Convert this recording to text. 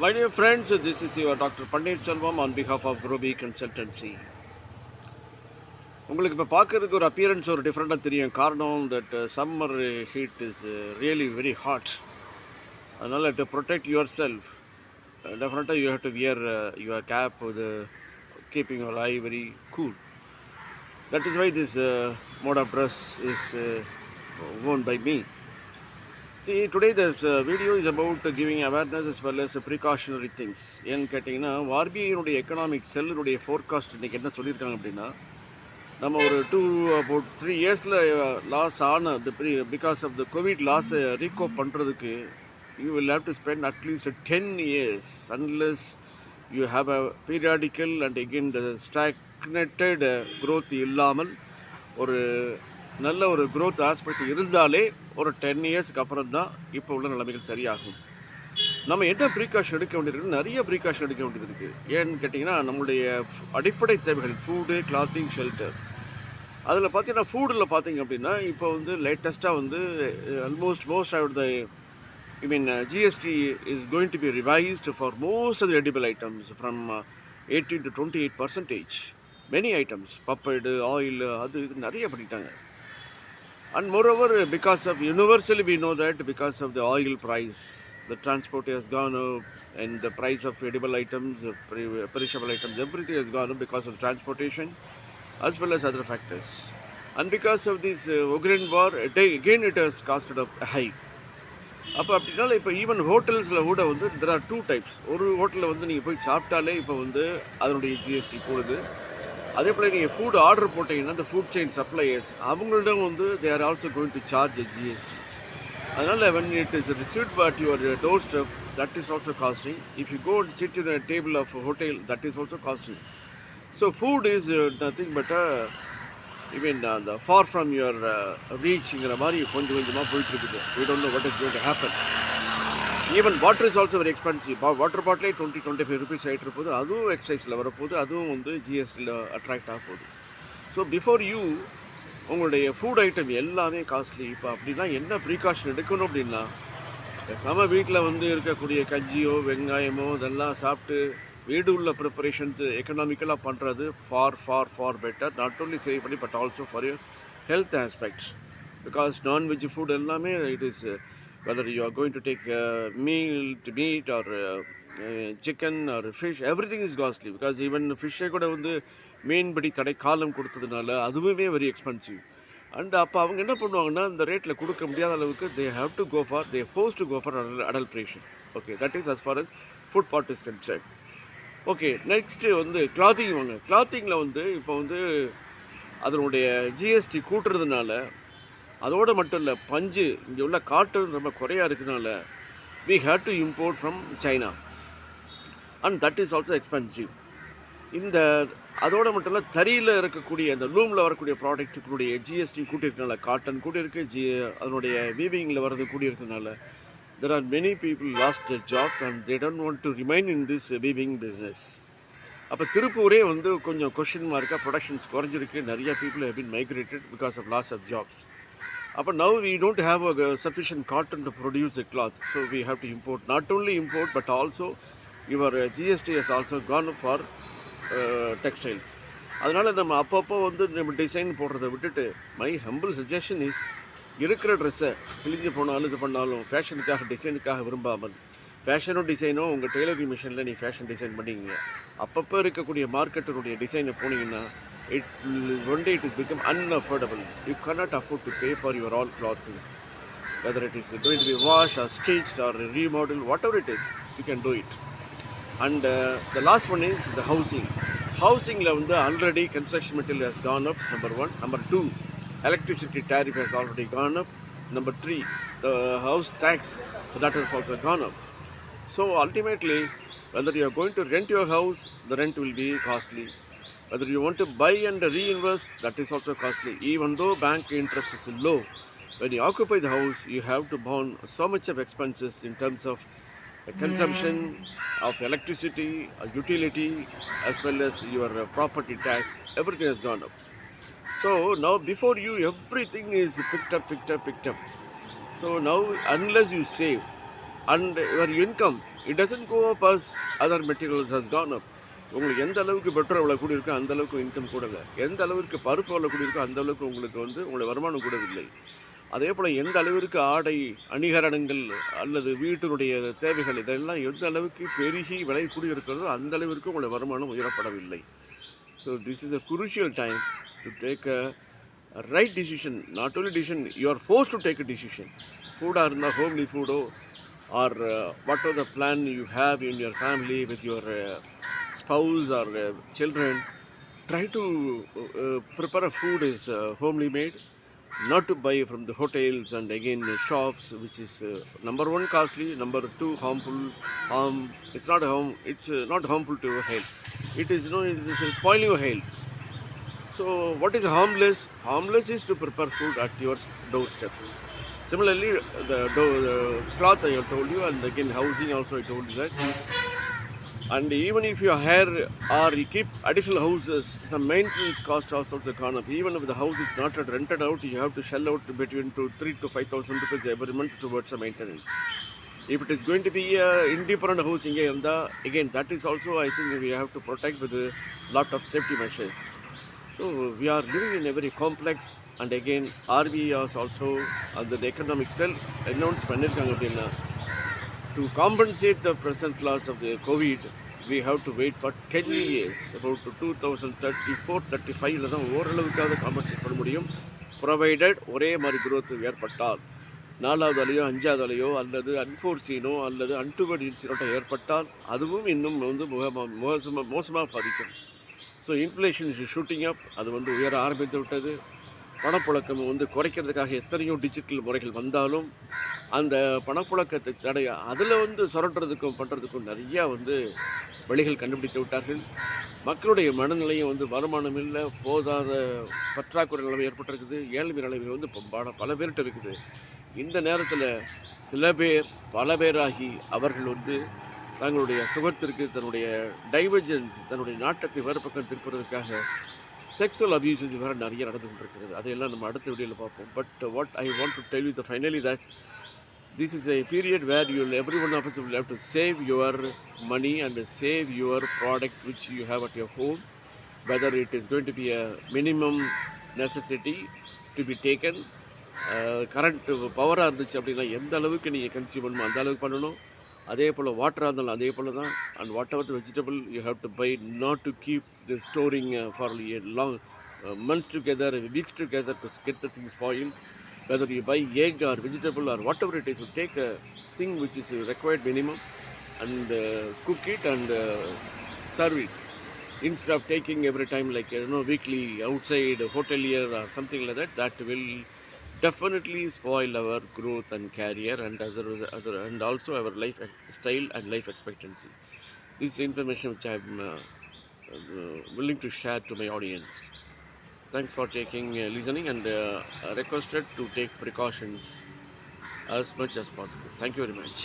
My dear friends, this is your Dr.Pannirselvam on behalf of growbigconsultancy. உங்களுக்கு இப்போ பார்க்குறதுக்கு ஒரு அப்பியரன்ஸ் ஒரு டிஃப்ரெண்ட்டாக தெரியும். காரணம் that summer heat is really very hot. அதனால் டு ப்ரொடெக்ட் யுவர் செல்ஃப் டெஃபினட்டாக you have to wear your cap with keeping your eye very cool. That is why this mode of dress is worn by me. See, today this video is about giving awareness as well as precautionary things. ஏன்னு கேட்டிங்கன்னா ஆர்பிஐனுடைய economic செல்லுடைய forecast இன்றைக்கி என்ன சொல்லியிருக்காங்க அப்படின்னா, நம்ம ஒரு about 3 yearsல loss ஆன பிகாஸ் ஆஃப் த கோவிட் லாஸை ரீகோப் பண்ணுறதுக்கு you will have to spend at least 10 years unless you have a periodical and again the stagnated growth இல்லாமல் ஒரு நல்ல ஒரு growth ஆஸ்பெக்ட் இருந்தாலே ஒரு 10 இயர்ஸ்க்கு அப்புறம் தான் இப்போ உள்ள நிலைமைகள் சரியாகும். நம்ம என்ன ப்ரீகாஷன் எடுக்க வேண்டியிருக்கு, நிறைய ப்ரீகாஷன் எடுக்க வேண்டியது இருக்குது. ஏன்னு கேட்டிங்கன்னா நம்மளுடைய அடிப்படை தேவைகள் ஃபுட்டு, கிளாத்திங், ஷெல்டர். அதில் பார்த்தீங்கன்னா ஃபுட்டில் பார்த்தீங்க அப்படின்னா இப்போ வந்து லேட்டஸ்ட்டாக வந்து most of the GST is going to be revised for most of the edible items from 18 to 28%. Many items, puppet, oil, அது நிறைய பண்ணிட்டாங்க. And moreover, because of universally we know that because of the oil price, the transport has gone up and the price of edible items, perishable items, everything has gone up because of transportation as well as other factors. And because of this Ukraine war, again it has costed up high. அப்போ அப்படின்னால இப்போ even ஹோட்டல்ஸில் கூட வந்து there are 2 types. ஒரு ஹோட்டலில் வந்து நீங்கள் போய் சாப்பிட்டாலே இப்போ வந்து அதனுடைய ஜிஎஸ்டி போடுது. அதே போல் நீங்கள் ஃபுட் ஆர்டர் போட்டிங்கன்னா இந்த ஃபுட் செயின் சப்ளையர்ஸ் அவங்களிடம் வந்து they are also going to charge GST. அதனால் when it is received at your doorstep, that is also costing. If you go and sit in a table of a hotel, that is also costing. So food is nothing but the far from your reachங்கிற மாதிரி கொஞ்சம் கொஞ்சமாக போயிட்டு இருக்குது. We don't know what is going to happen. Even water is also very expensive. Water பாட்டிலே 20-25 rupees ஆகிட்டு இருப்போது, அதுவும் எக்ஸைஸில் வரப்போகுது, அதுவும் வந்து ஜிஎஸ்டியில் அட்ராக்ட் ஆக போகுது. ஸோ பிஃபோர் யூ உங்களுடைய ஃபுட் ஐட்டம் எல்லாமே காஸ்ட்லி. இப்போ அப்படின்னா என்ன ப்ரீகாஷன் எடுக்கணும் அப்படின்னா, நம்ம வீட்டில் வந்து இருக்கக்கூடிய கஞ்சியோ வெங்காயமோ இதெல்லாம் சாப்பிட்டு வீடு உள்ள ப்ரிப்பரேஷன்ஸ் எக்கனாமிக்கலாக பண்ணுறது for better. Not only save பண்ணி but also for your health aspects. Because nonveg food எல்லாமே it is whether you are going to take meat or chicken or fish, everything is costly. Because even fish கூட வந்து மீன்படி தடை காலம் கொடுத்ததுனால அதுவுமே very expensive. And அப்போ அவங்க என்ன பண்ணுவாங்கன்னா இந்த ரேட்டில் கொடுக்க முடியாத அளவுக்கு they forced to go for adulteration. Okay, that is as far as food part is concerned. Okay, next வந்து கிளாத்திங் வாங்க. கிளாத்திங்கில் வந்து இப்போ வந்து அதனுடைய ஜிஎஸ்டி கூட்டுறதுனால அதோடு மட்டும் இல்லை, பஞ்சு இங்கே உள்ள காட்டன் ரொம்ப குறையாக இருக்கிறதுனால we had to import from China and that is also expensive. இந்த அதோடு மட்டும் இல்லை, தறியில் இருக்கக்கூடிய அந்த லூமில் வரக்கூடிய ப்ராடக்ட்டுடைய ஜிஎஸ்டி கூட்டியிருக்கனால, காட்டன் கூட்டியிருக்கு, அதனுடைய வீவிங்கில் வர்றது கூட்டியிருக்கிறதுனால there are many people lost their jobs and they don't want to remain in this weaving business. அப்போ திருப்பூரே வந்து கொஞ்சம் கொஷின் மார்க்காக ப்ரொடக்ஷன்ஸ் குறைஞ்சிருக்கு. நிறைய people have been migrated because of loss of jobs. அப்போ now we don't have a sufficient cotton to produce a cloth, so we have to import. Not only import but also your GST has also gone up for textiles. அதனால் நம்ம அப்பப்போ வந்து நம்ம design போடுறதை விட்டுட்டு my humble suggestion is இருக்கிற ட்ரெஸ்ஸை கிழிஞ்சு போனாலும் இது பண்ணாலும் ஃபேஷனுக்காக டிசைனுக்காக விரும்பாமல், ஃபேஷனும் டிசைனும் உங்கள் டெய்லரிங் மிஷினில் நீ ஃபேஷன் டிசைன் பண்ணிங்க. அப்பப்போ இருக்கக்கூடிய மார்க்கெட்டினுடைய டிசைனை போனீங்கன்னா one day it is become unaffordable. You cannot afford to pay for your all clothing, whether it is going to be washed or stitched or remodeled, whatever it is, you can do it. And the last one is the housing. Housingல வந்து already construction material has gone up, number 1. Number 2, electricity tariff has already gone up. Number 3, the house tax, that has also gone up. So ultimately, whether you are going to rent your house, the rent will be costly. Whether you want to buy and reinvest, that is also costly. Even though bank interest is low, when you occupy the house, you have to burn so much of expenses in terms of consumption of electricity, utility, as well as your property tax. Everything has gone up. So now before you, everything is picked up. So now unless you save, and your income, it doesn't go up as other materials has gone up. உங்களுக்கு எந்த அளவுக்கு petrol விலை கூடி இருக்கோ அந்த அளவுக்கு income கூடல, எந்த அளவுக்கு பருப்பு விலை கூடி இருக்கோ அந்த அளவுக்கு உங்களுக்கு உங்களுடைய வருமானம் கூடவில்லை. அதே போல் எந்த அளவிற்கு ஆடை அணிகரணங்கள் அல்லது வீட்டினுடைய தேவைகள் இதெல்லாம் எந்த அளவுக்கு பெருகி விலை கூடி இருக்கிறதோ அந்த அளவிற்கு உங்களுடைய வருமானம் உயரப்படவில்லை. So this is a crucial time to take a right decision. Not only decision, you are forced to take a decision. ஃபுட்டாக இருந்தால் homely ஃபுட்டோ or what are the plan you have in your family with your spouse or children. Try to prepare a food is homely made, not to buy from the hotels and again shops, which is number one costly, number two harmful. It's not harmful to your health. It is it is spoiling your health. So what is harmless? Harmless is to prepare food at your doorsteps. Similarly, the cloth I have told you, and again housing also I told you that. And even if you hire or you keep additional houses, the maintenance cost also has gone up. Even if the house is not rented out, you have to shell out between 3,000 to 5,000 rupees every month towards the maintenance. If it is going to be an independent housing, again that is also, I think, we have to protect with a lot of safety measures. So we are living in a very complex, and again RBI is also under the economic cell announced பண்ணிருக்காங்க அப்படின்னா, to compensate the present loss of the COVID, we have to wait for 10 years, about 2034-35 தான் ஓரளவுக்காவது compensate பண்ண முடியும், provided ஒரே மாதிரி growth ஏற்பட்டால். 4வது அலையோ 5வது அலையோ அல்லது அன்ஃபோர்சீனோ அல்லது அன்டுவர்ட் இன்சிடென்ட்டோ ஏற்பட்டால் அதுவும் இன்னும் மோசமாக பாதிக்கும். ஸோ இன்ஃப்ளேஷன் இஸ் ஷூட்டிங் அப், அது உயர ஆரம்பித்து விட்டது. பணப்புழக்கம் குறைக்கிறதுக்காக எத்தனையோ டிஜிட்டல் முறைகள் வந்தாலும் அந்த பணப்புழக்கத்தை தடைய அதில் சுரண்டுறதுக்கும் பண்ணுறதுக்கும் நிறையா வழிகள் கண்டுபிடித்து விட்டார்கள். மக்களுடைய மனநிலையும் வருமானம் இல்லை, போதாத பற்றாக்குறை நிலைமை ஏற்பட்டிருக்குது, ஏழ்மை நிலைமை பல பேர்கிட்ட இருக்குது. இந்த நேரத்தில் சில பேர் பல பேராகி அவர்கள் தங்களுடைய சுகத்திற்கு, தன்னுடைய டைவர்ஜன்ஸ், தன்னுடைய நாட்டத்தை வேறு பக்கம் திருப்பதற்காக செக்ஸுவல் அபியூசஸ் வேறு நிறைய நடந்து கொண்டிருக்கிறது. அதையெல்லாம் நம்ம அடுத்த வீடியோவில் பார்ப்போம். But what I want to tell you the finally that this is a period where every one of us will have to save your money and save your product which you have at your home, whether it is going to be a minimum necessity to be taken. Current பவராக இருந்துச்சு அப்படின்னா எந்த அளவுக்கு நீங்கள் consume பண்ணணுமோ அந்த அளவுக்கு பண்ணணும். அதே போல் வாட்டராக இருந்தாலும் அதே போல் தான். And whatever the vegetable you have to buy, not to keep the storing for a long months together, weeks together to get the things spoiled. Whether you buy egg or vegetable or whatever it is, you take a thing which is required minimum and cook it and serve it, instead of taking every time like weekly outside hotelier or something like that. That will definitely spoil our growth and career, and and also our lifestyle and life expectancy. This information which I am willing to share to my audience. Thanks for listening, and requested to take precautions as much as possible. Thank you very much.